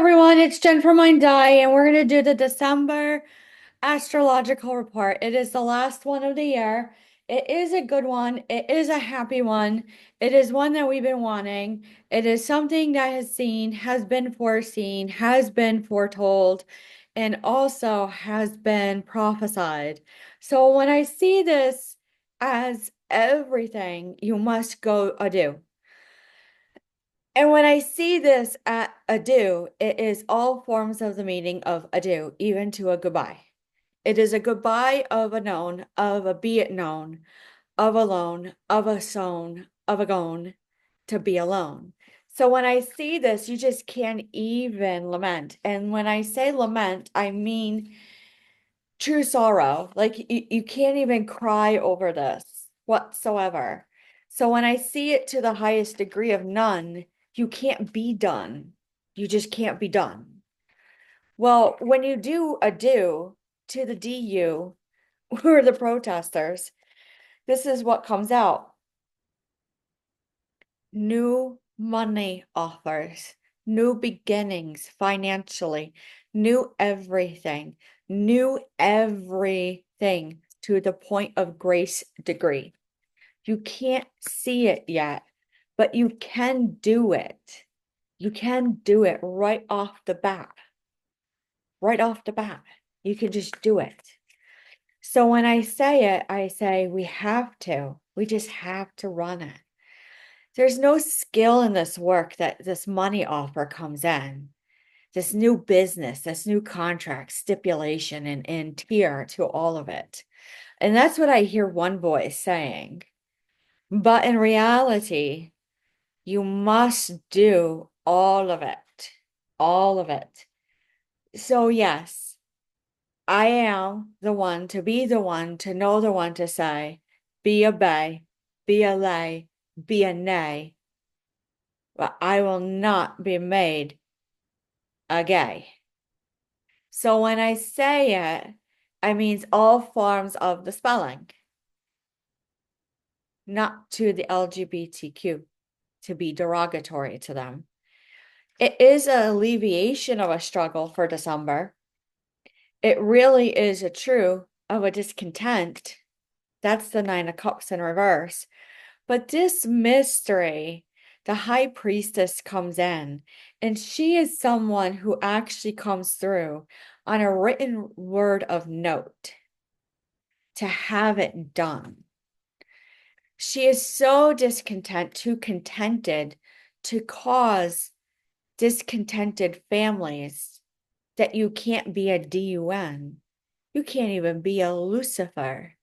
everyone, it's Jen from Mind Die, and we're going to do the December astrological report. It is the last one of the year. It is a good one. It is a happy one. It is one that we've been wanting. It is something that has been foreseen, has been foretold, and also has been prophesied. So when I see this as everything, you must go adieu. And when I see this at adieu, it is all forms of the meaning of adieu, even to a goodbye. It is a goodbye of a known, of a be it known, of alone, of a sown, of a gone, to be alone. So when I see this, you just can't even lament. And when I say lament, I mean true sorrow. Like you can't even cry over this whatsoever. So when I see it to the highest degree of none, you can't be done. You just can't be done. Well, when you do adieu to the DU, who are the protesters, this is what comes out. New money offers, new beginnings financially, new everything to the point of grace degree. You can't see it yet, but you can do it. You can do it right off the bat. Right off the bat. You can just do it. So when I say it, I say we have to. We just have to run it. There's no skill in this work that this money offer comes in, this new business, this new contract, stipulation, and tier to all of it. And that's what I hear one voice saying. But in reality, you must do all of it, all of it. So, yes, I am the one to be the one to know the one to say, be a bay, be a lay, be a nay, but I will not be made a gay. So when I say it, I means all forms of the spelling, not to the LGBTQ, to be derogatory to them. It is an alleviation of a struggle for December. It really is a true of a discontent. That's the Nine of Cups in reverse. But this mystery, the high priestess comes in, and she is someone who actually comes through on a written word of note to have it done. She is so discontent, too contented to cause discontented families that you can't be a DUN. You can't even be a Lucifer.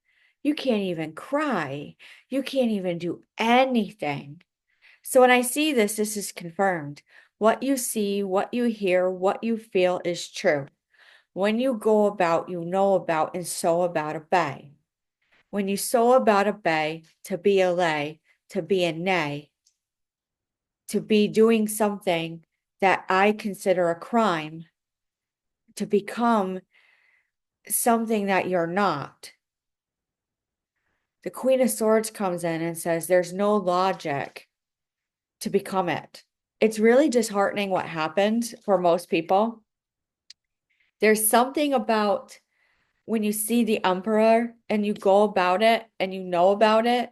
You can't even cry. You can't even do anything. So when I see this, this is confirmed. What you see, what you hear, what you feel is true. When you go about, you know about and sow about a bay. When you sow about a bay, to be a lay, to be a nay, to be doing something that I consider a crime, to become something that you're not. The Queen of Swords comes in and says there's no logic to become it. It's really disheartening what happened for most people. There's something about when you see the Emperor and you go about it and you know about it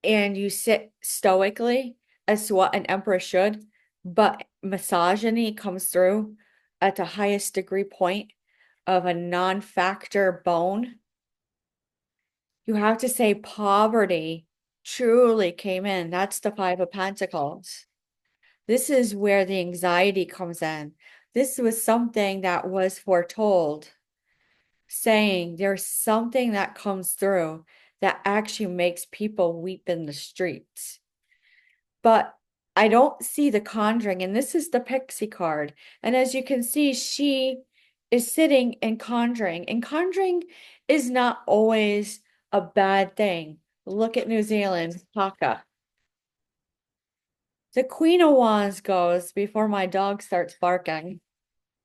and you sit stoically as to what an emperor should, but misogyny comes through at the highest degree point of a non-factor bone. You have to say poverty truly came in. That's the Five of Pentacles. This is where the anxiety comes in. This was something that was foretold, saying there's something that comes through that actually makes people weep in the streets. But I don't see the conjuring, and this is the Pixie card. And as you can see, she is sitting and conjuring is not always a bad thing. Look at New Zealand, Haka. The Queen of Wands goes before my dog starts barking.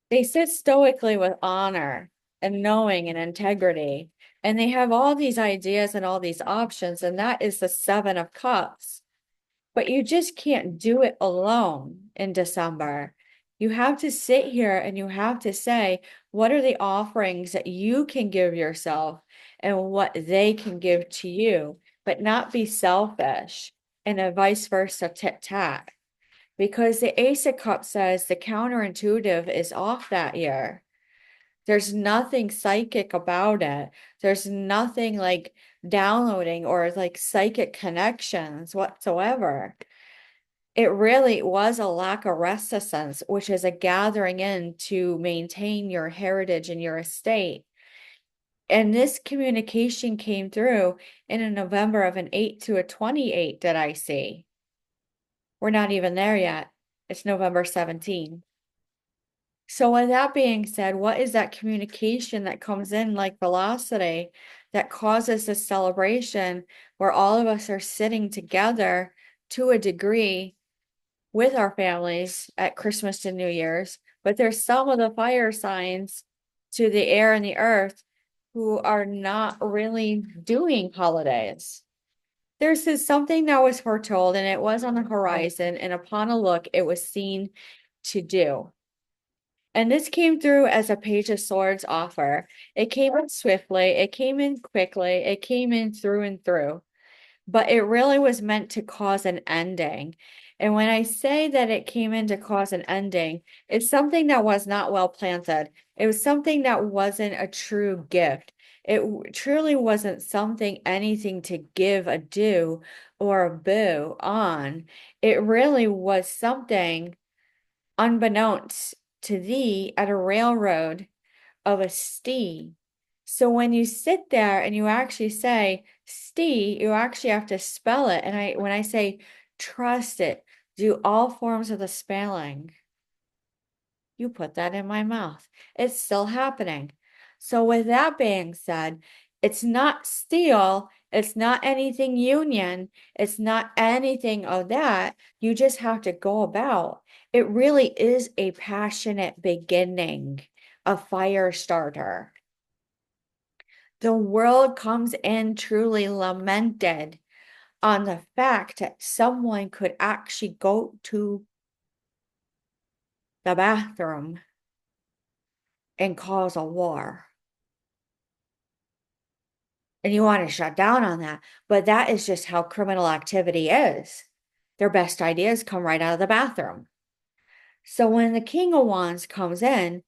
They sit stoically with honor and knowing and integrity, and they have all these ideas and all these options, and that is the Seven of Cups. But you just can't do it alone in December. You have to sit here and you have to say, what are the offerings that you can give yourself and what they can give to you, but not be selfish and a vice versa tit tat. Because the Ace of Cups says the counterintuitive is off that year. There's nothing psychic about it. There's nothing like downloading or like psychic connections whatsoever. It really was a lack of resistance, which is a gathering in to maintain your heritage and your estate. And this communication came through in a November of an 8 to a 28 that I see. We're not even there yet. It's November 17. So with that being said, what is that communication that comes in like velocity that causes this celebration where all of us are sitting together to a degree with our families at Christmas and New Year's, but there's some of the fire signs to the air and the earth who are not really doing holidays. There's this something that was foretold and it was on the horizon, and upon a look, it was seen to do. And this came through as a Page of Swords offer. It came in swiftly, it came in quickly, it came in through and through, but it really was meant to cause an ending. And when I say that it came in to cause an ending, it's something that was not well planted. It was something that wasn't a true gift. It truly wasn't something, anything to give a do or a boo on. It really was something unbeknownst to thee at a railroad of a stee. So when you sit there and you actually say stee, you actually have to spell it. And when I say trust it, do all forms of the spelling. You put that in my mouth. It's still happening. So with that being said, it's not steal, it's not anything union, it's not anything of that. You just have to go about. It really is a passionate beginning, a fire starter. The world comes in truly lamented on the fact that someone could actually go to the bathroom and cause a war. And you want to shut down on that. But that is just how criminal activity is. Their best ideas come right out of the bathroom. So when the King of Wands comes in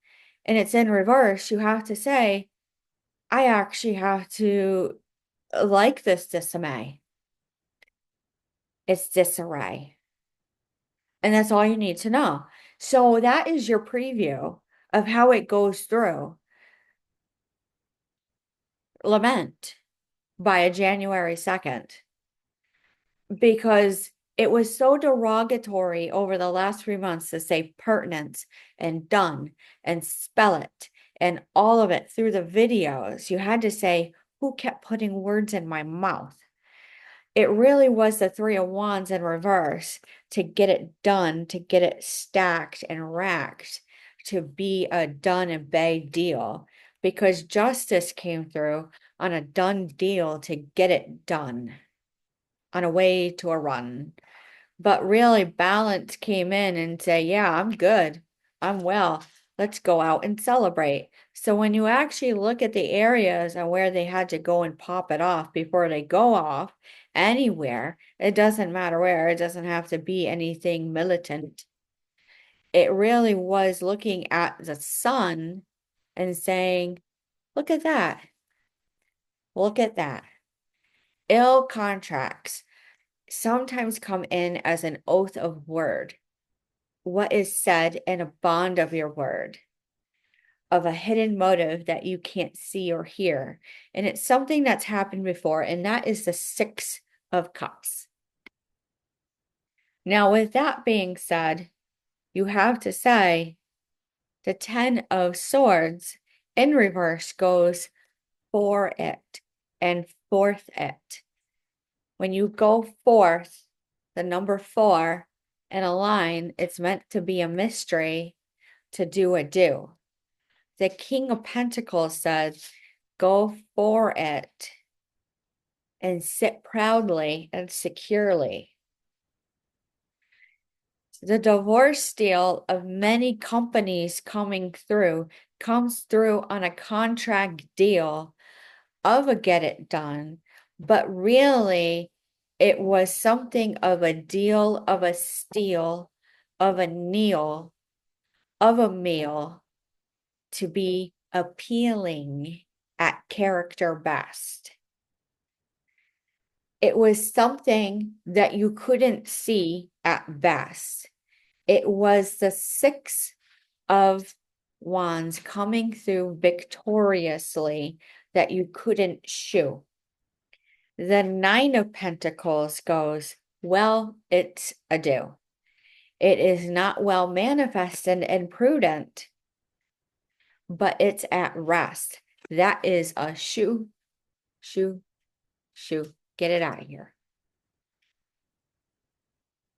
and it's in reverse, you have to say, I actually have to like this dismay. It's disarray. And that's all you need to know. So that is your preview of how it goes through. Lament by a January 2nd. Because it was so derogatory over the last 3 months to say pertinence and done and spell it and all of it through the videos. You had to say, who kept putting words in my mouth? It really was the Three of Wands in reverse to get it done, to get it stacked and racked, to be a done and bad deal, because justice came through on a done deal to get it done on a way to a run. But really, balance came in and say, yeah, I'm good. I'm well. Let's go out and celebrate. So when you actually look at the areas and where they had to go and pop it off before they go off anywhere, it doesn't matter where, it doesn't have to be anything militant. It really was looking at the sun and saying, look at that. Look at that. Ill contracts sometimes come in as an oath of word. What is said in a bond of your word, of a hidden motive that you can't see or hear. And it's something that's happened before, and that is the Six of Cups. Now, with that being said, you have to say the Ten of Swords in reverse goes for it and forth it. When you go forth, the number 4 in a line, it's meant to be a mystery to do a do. The King of Pentacles says, go for it and sit proudly and securely. The divorce deal of many companies comes through on a contract deal of a get it done, but really it was something of a deal, of a steal, of a kneel, of a meal to be appealing at character best. It was something that you couldn't see at best. It was the Six of Wands coming through victoriously that you couldn't shoo. The Nine of Pentacles goes, well, it's ado. It is not well manifested and prudent, but it's at rest. That is a shoo, shoo, shoo. Get it out of here.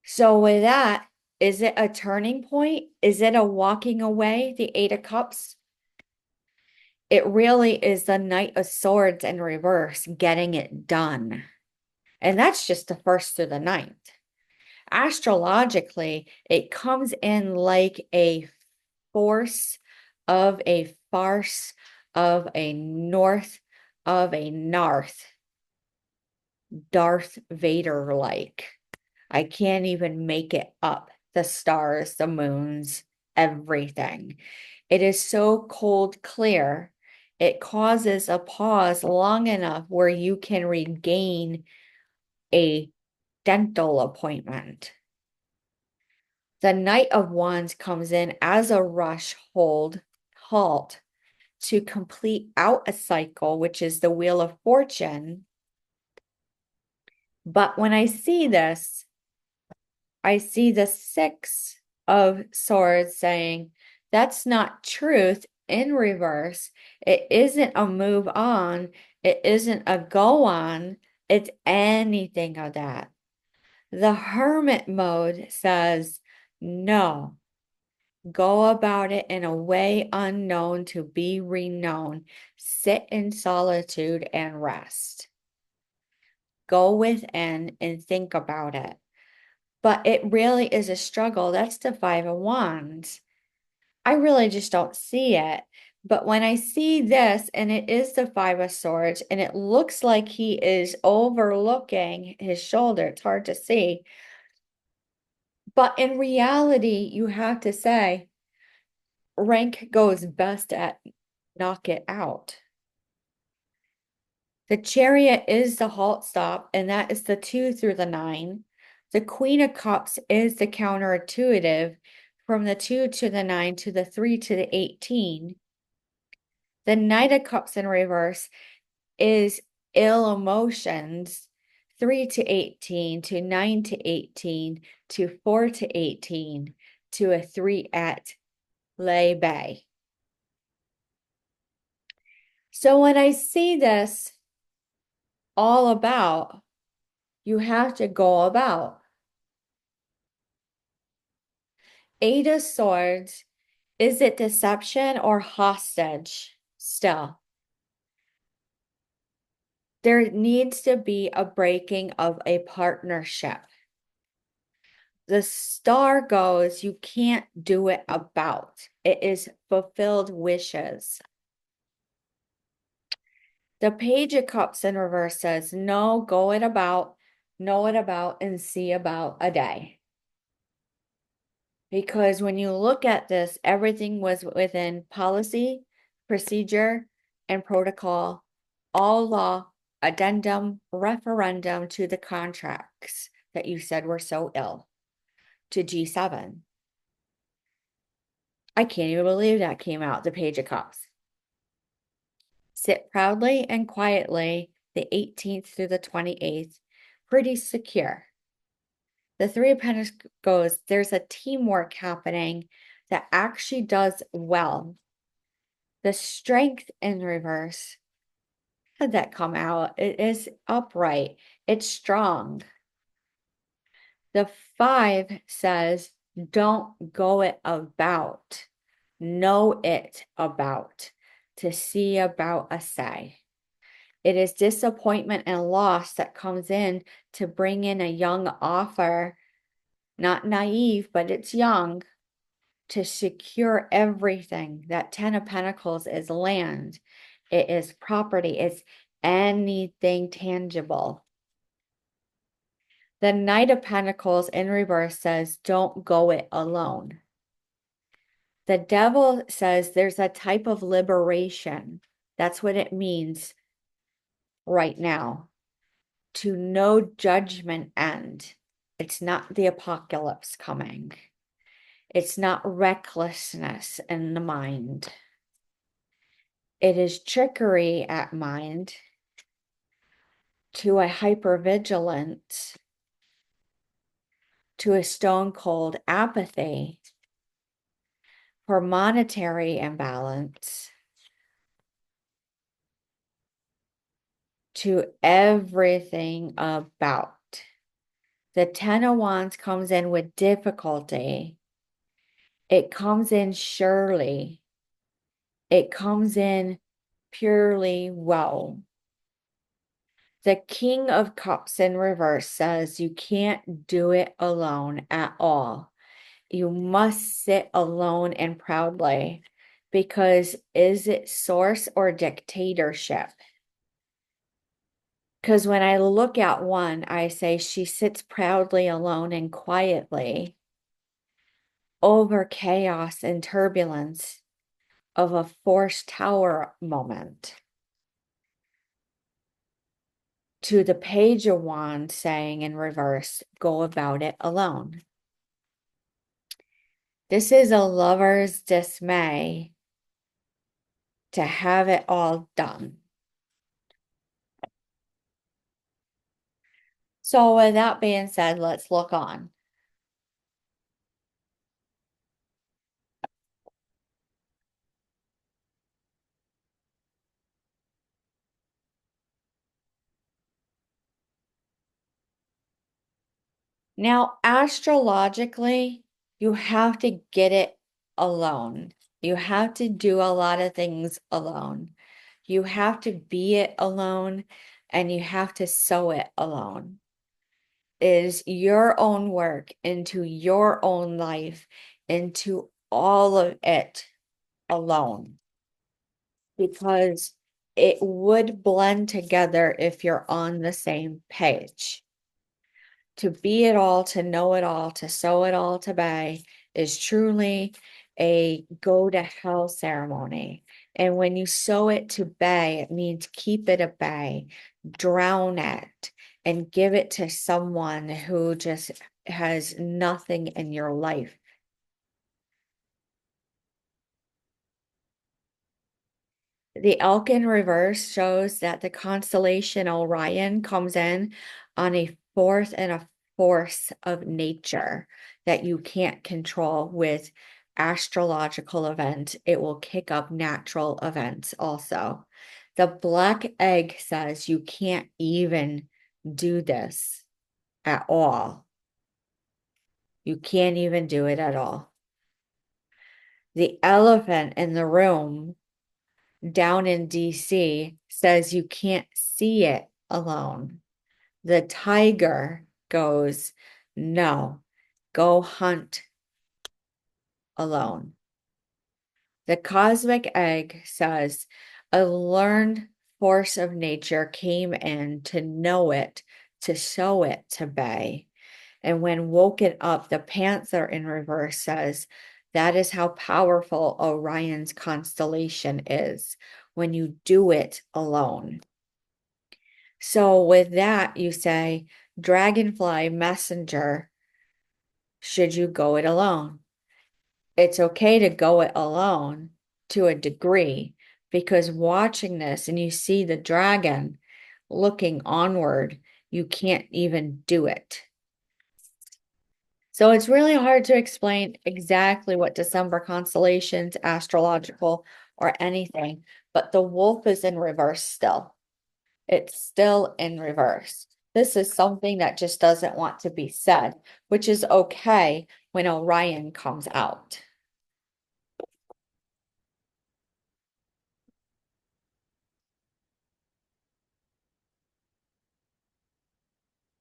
So with that, is it a turning point? Is it a walking away? The Eight of Cups? It really is the Knight of Swords in reverse, getting it done. And that's just the first through the ninth. Astrologically, it comes in like a force of a farce of a north of a narth. Darth Vader like. I can't even make it up. The stars, the moons, everything. It is so cold clear. It causes a pause long enough where you can regain a dental appointment. The Knight of Wands comes in as a rush halt to complete out a cycle, which is the Wheel of Fortune. But when I see this, I see the Six of Swords saying, that's not truth in reverse. It isn't a move on. It isn't a go on. It's anything of that. The Hermit mode says, no, go about it in a way unknown to be renowned. Sit in solitude and rest. Go within and think about it. But it really is a struggle. That's the Five of Wands. I really just don't see it. But when I see this, and it is the Five of Swords, and it looks like he is overlooking his shoulder, it's hard to see. But in reality, you have to say, rank goes best at knock it out. The Chariot is the halt stop, and that is the 2 through the 9. The Queen of Cups is the counterintuitive from the 2 to the 9 to the 3 to the 18. The Knight of Cups in reverse is ill emotions, 3 to 18 to 9 to 18 to 4 to 18 to a 3 at lay bay. So when I see this all about, you have to go about. Eight of Swords, is it deception or hostage still? There needs to be a breaking of a partnership. The Star goes, you can't do it about. It is fulfilled wishes. The Page of Cups in reverse says, no, go it about, know it about, and see about a day. Because when you look at this, everything was within policy, procedure, and protocol, all law, addendum, referendum to the contracts that you said were so ill, to G7. I can't even believe that came out, the Page of Cups. Sit proudly and quietly, the 18th through the 28th, pretty secure. The Three of Pentacles goes, there's a teamwork happening that actually does well. The Strength in reverse, how'd that come out? It is upright. It's strong. The 5 says, don't go it about. Know it about. To see about a say. It is disappointment and loss that comes in to bring in a young offer not naive, but it's young, to secure everything. That 10 of Pentacles is land, it is property, it's anything tangible. The Knight of Pentacles in reverse says, don't go it alone. The Devil says there's a type of liberation. That's what it means right now. To no judgment end. It's not the apocalypse coming. It's not recklessness in the mind. It is trickery at mind to a hypervigilance, to a stone cold apathy, for monetary imbalance, to everything about. The 10 of Wands comes in with difficulty. It comes in surely. It comes in purely woe. The King of Cups in reverse says you can't do it alone at all. You must sit alone and proudly, because is it source or dictatorship? Because when I look at one, I say she sits proudly alone and quietly over chaos and turbulence of a forced tower moment. To the Page of Wands saying in reverse, go about it alone. This is a lover's dismay to have it all done. So with that being said, let's look on. Now, astrologically, you have to get it alone. You have to do a lot of things alone. You have to be it alone, and you have to sow it alone. Is your own work into your own life, into all of it alone. Because it would blend together if you're on the same page. To be it all, to know it all, to sow it all to bay is truly a go to hell ceremony. And when you sow it to bay, it means keep it at bay, drown it, and give it to someone who just has nothing in your life. The elk in reverse shows that the constellation Orion comes in on a fourth and a force of nature that you can't control with astrological events. It will kick up natural events also. The black egg says you can't even do this at all. You can't even do it at all. The elephant in the room down in DC says you can't see it alone. The tiger goes, no, go hunt alone. The cosmic egg says a learned force of nature came in to know it, to show it to bay. And when woken up, the panther in reverse says that is how powerful Orion's constellation is when you do it alone. So with that, you say, dragonfly messenger, should you go it alone? It's okay to go it alone to a degree, because watching this and you see the dragon looking onward, you can't even do it. So it's really hard to explain exactly what December constellations, astrological, or anything, but the wolf is in reverse still. It's still in reverse. This is something that just doesn't want to be said, which is okay when Orion comes out.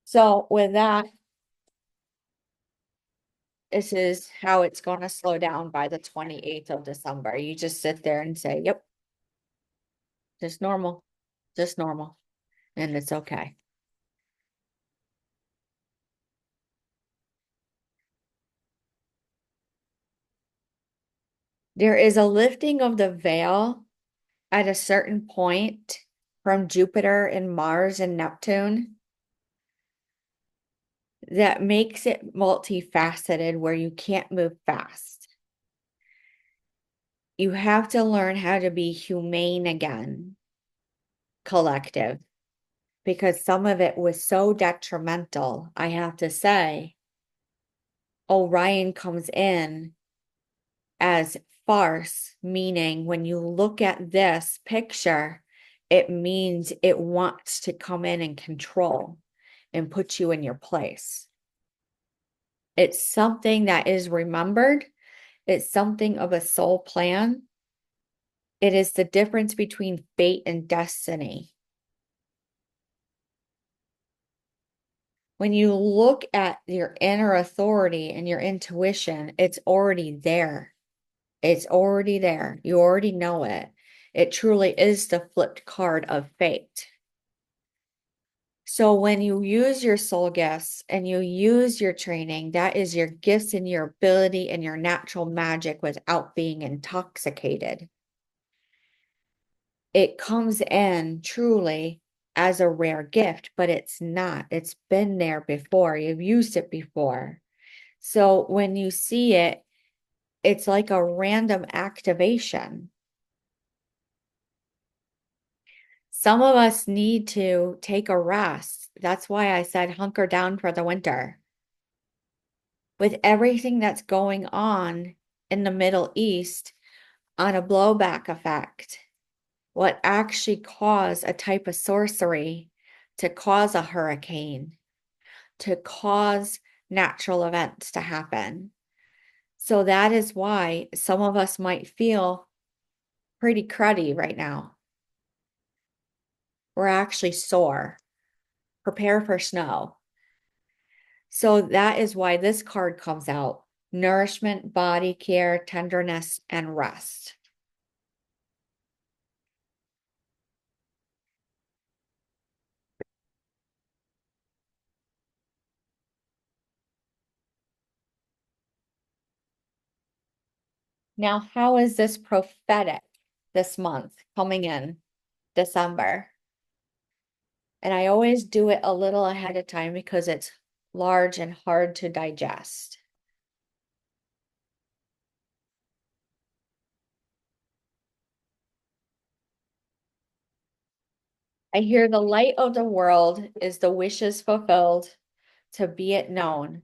So with that, this is how it's going to slow down by the 28th of December. You just sit there and say, yep, just normal, just normal, and it's okay. There is a lifting of the veil at a certain point from Jupiter and Mars and Neptune that makes it multifaceted where you can't move fast. You have to learn how to be humane again, collective, because some of it was so detrimental. I have to say, Orion comes in as farce, meaning when you look at this picture, it means it wants to come in and control and put you in your place. It's something that is remembered. It's something of a soul plan. It is the difference between fate and destiny. When you look at your inner authority and your intuition, it's already there. It's already there. You already know it. It truly is the flipped card of fate. So when you use your soul gifts and you use your training, that is your gifts and your ability and your natural magic without being intoxicated. It comes in truly as a rare gift, but it's not. It's been there before. You've used it before. So when you see it, it's like a random activation. Some of us need to take a rest. That's why I said hunker down for the winter. With everything that's going on in the Middle East on a blowback effect, what actually caused a type of sorcery to cause a hurricane, to cause natural events to happen. So that is why some of us might feel pretty cruddy right now. We're actually sore. Prepare for snow. So that is why this card comes out. Nourishment, body care, tenderness, and rest. Now, how is this prophetic this month coming in December? And I always do it a little ahead of time because it's large and hard to digest. I hear the light of the world is the wishes fulfilled, to be it known,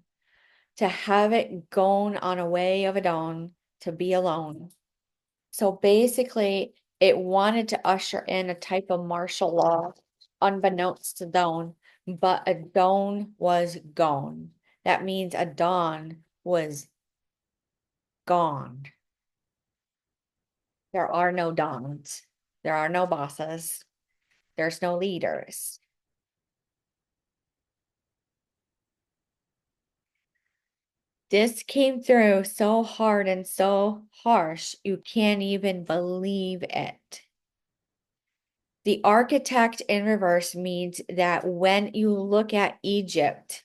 to have it gone on a way of its own, to be alone. So basically, it wanted to usher in a type of martial law, unbeknownst to Dawn, but a Dawn was gone. That means a Dawn was gone. There are no Dawns. There are no bosses. There's no leaders. This came through so hard and so harsh, you can't even believe it. The architect in reverse means that when you look at Egypt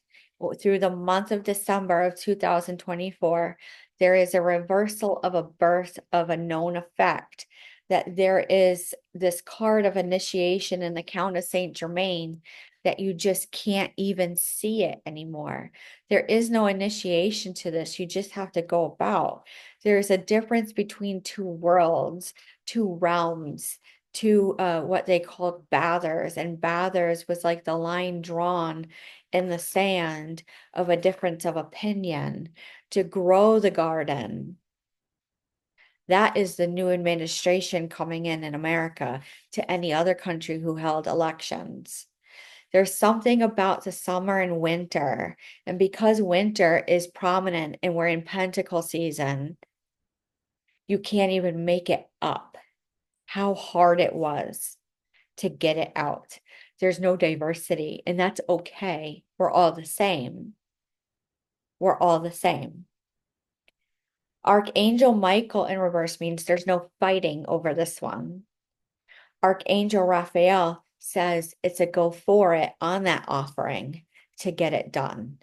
through the month of December of 2024, there is a reversal of a birth of a known effect. That there is this card of initiation in the Count of Saint Germain that you just can't even see it anymore. There is no initiation to this. You just have to go about. There's a difference between two worlds, two realms, to what they called bathers, and bathers was like the line drawn in the sand of a difference of opinion to grow the garden. That is the new administration coming in America to any other country who held elections. There's something about the summer and winter, and because winter is prominent and we're in Pentacle season, you can't even make it up how hard it was to get it out. There's no diversity, and that's okay. We're all the same. We're all the same. Archangel Michael in reverse means there's no fighting over this one. Archangel Raphael says it's a go for it on that offering to get it done.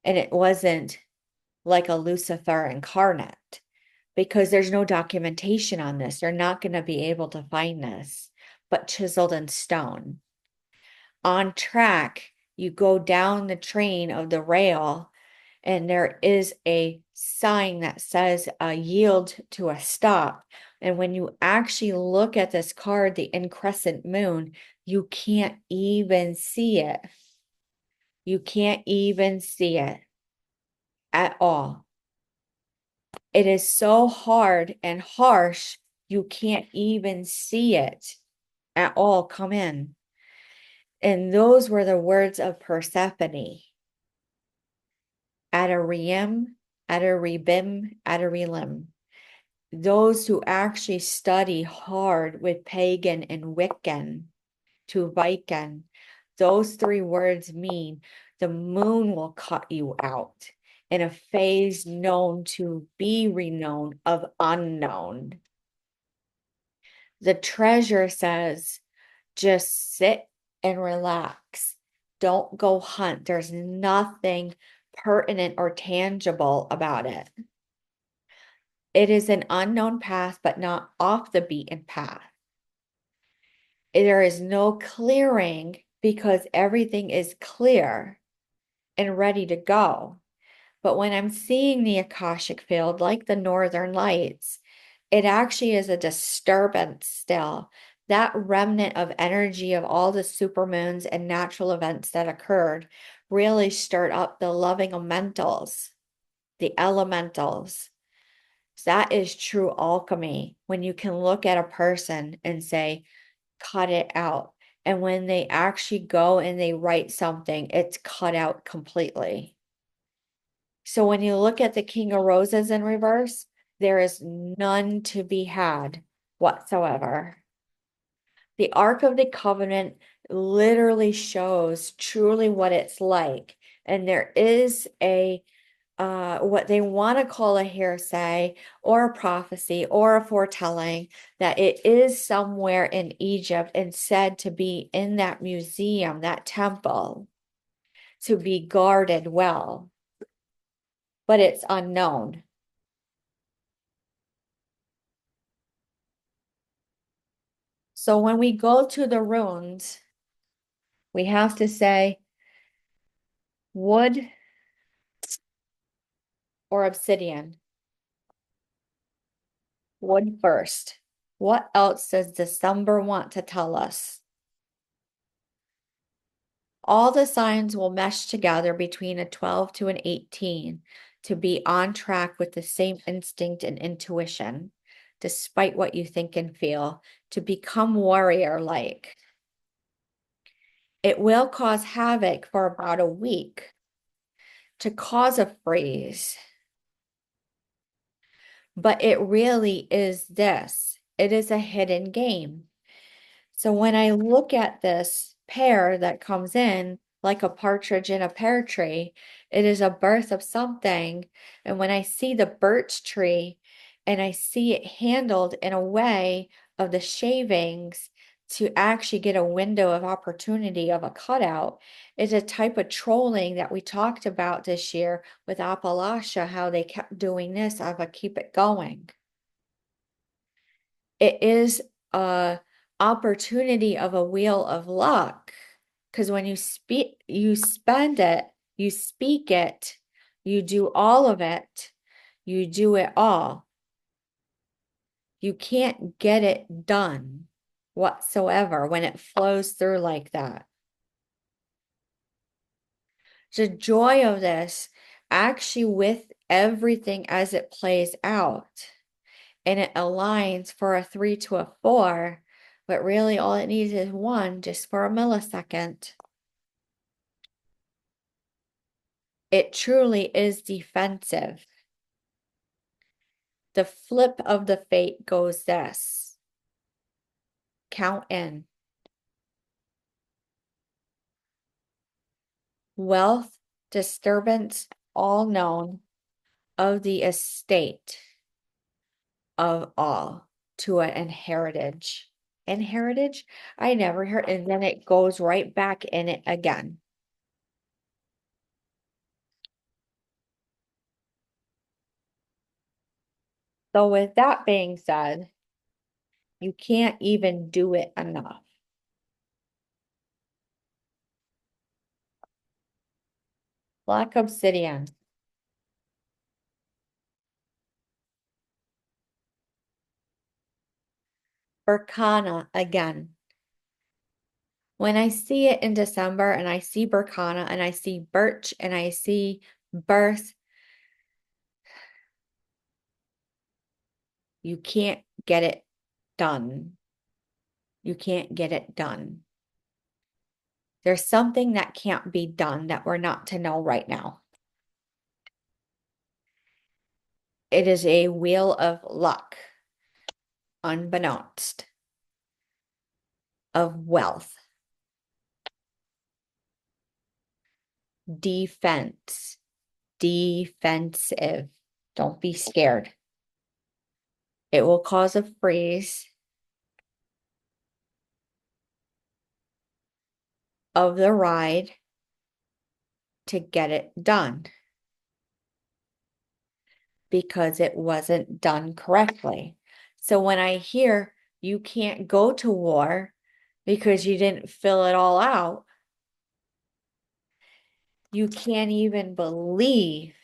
And it wasn't like a Lucifer incarnate because there's no documentation on this. They're not going to be able to find this, but chiseled in stone. On track, you go down the train of the rail, and there is a sign that says yield to a stop. And when you actually look at this card, the increscent moon, you can't even see it. You can't even see it at all. It is so hard and harsh, you can't even see it at all come in. And those were the words of Persephone. Adariem, Adaribim, Adarilim. Those who actually study hard with pagan and Wiccan to Viking, those three words mean the moon will cut you out in a phase known to be renowned of unknown. The treasure says, just sit and relax. Don't go hunt. There's nothing pertinent or tangible about it. It is an unknown path, but not off the beaten path. There is no clearing because everything is clear and ready to go. But when I'm seeing the Akashic field, like the Northern Lights, it actually is a disturbance still. That remnant of energy of all the supermoons and natural events that occurred really stirred up the loving elementals, the elementals. That is true alchemy when you can look at a person and say, cut it out. And when they actually go and they write something, it's cut out completely. So when you look at the King of Roses in reverse, there is none to be had whatsoever. The Ark of the Covenant literally shows truly what it's like. And there is a what they want to call a hearsay or a prophecy or a foretelling that it is somewhere in Egypt and said to be in that museum, that temple, to be guarded well, but it's unknown. So when we go to the runes, we have to say wood or obsidian. Wood first. What else does December want to tell us? All the signs will mesh together between a 12 to an 18 to be on track with the same instinct and intuition, despite what you think and feel, to become warrior-like. It will cause havoc for about a week, to cause a freeze. But it really is this. It is a hidden game. So when I look at this pear that comes in like a partridge in a pear tree, it is a birth of something. And when I see the birch tree and I see it handled in a way of the shavings to actually get a window of opportunity of a cutout, is a type of trolling that we talked about this year with Appalachia, how they kept doing this, I would keep it going. It is a opportunity of a wheel of luck. Because when you speak, you spend it, you speak it, you do all of it, you do it all. You can't get it done whatsoever when it flows through like that. The joy of this, actually, with everything as it plays out, and it aligns for a 3 to a 4, but really all it needs is 1 just for a millisecond. It truly is defensive. The flip of the fate goes this. Count in. Wealth, disturbance, all known. of the estate of all to an inheritage. Inheritage? I never heard, and then it goes right back in it again. So with that being said, you can't even do it enough. Black obsidian. Berkana again. When I see it in December and I see Berkana and I see birch and I see birth, you can't get it done. You can't get it done. There's something that can't be done that we're not to know right now. It is a wheel of luck, unbeknownst, of wealth, defense, defensive. Don't be scared. It will cause a freeze of the ride to get it done because it wasn't done correctly. So when I hear you can't go to war because you didn't fill it all out, you can't even believe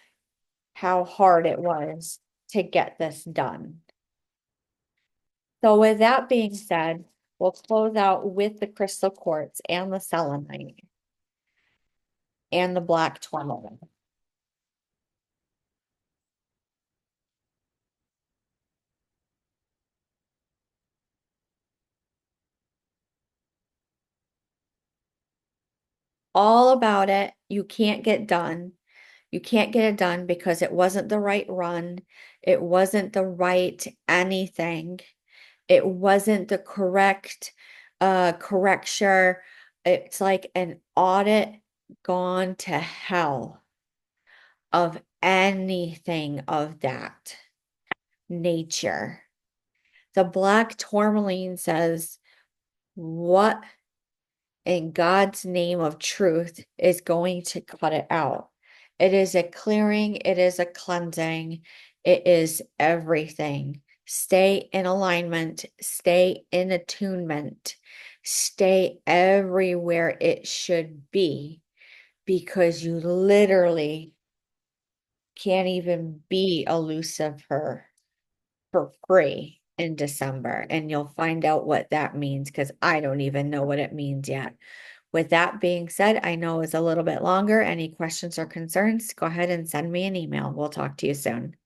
how hard it was to get this done. So with that being said, we'll close out with the crystal quartz and the selenite and the black tourmaline. All about it. You can't get done. You can't get it done because it wasn't the right run. It wasn't the right anything. It wasn't the correct correcture. It's like an audit gone to hell of anything of that nature. The black tourmaline says, what in God's name of truth is going to cut it out? It is a clearing, it is a cleansing, it is everything. Stay in alignment, stay in attunement, stay everywhere it should be because you literally can't even be elusive for free in December. And you'll find out what that means because I don't even know what it means yet. With that being said, I know it's a little bit longer. Any questions or concerns, go ahead and send me an email. We'll talk to you soon.